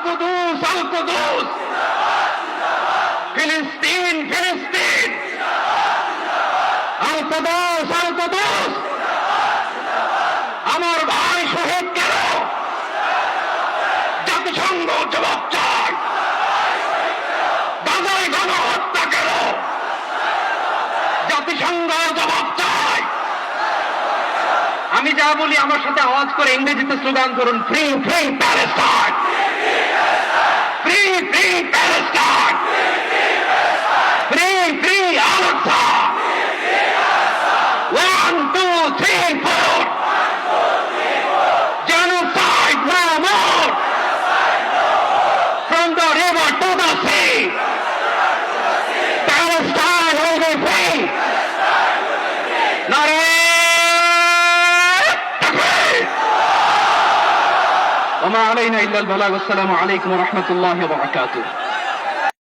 কুদুস আল কুদুস, ফিলিস্তিন ফিলিস্তিন, আল কুদুস আল কুদুস। আমার ভাই শহীদ কেন? জাতিসংঘ জবাব চায়। গাজায় গণহত্যা কেন? জাতিসংঘ জবাব চায়। আমি যা বলি আমার সাথে আওয়াজ করে ইংরেজিতে স্লোগান করুন, free free Palestine, free free Palestine, free free Al Aqsa. 1 2 3 4, genocide no more, from the river to the sea, Palestine will be free. নারে তাকবীর। ওয়া মা আলাইনা ইল্লাল বালাগ। আসসালামু আলাইকুম ওয়া রাহমাতুল্লাহি ওয়া বারাকাতুহু।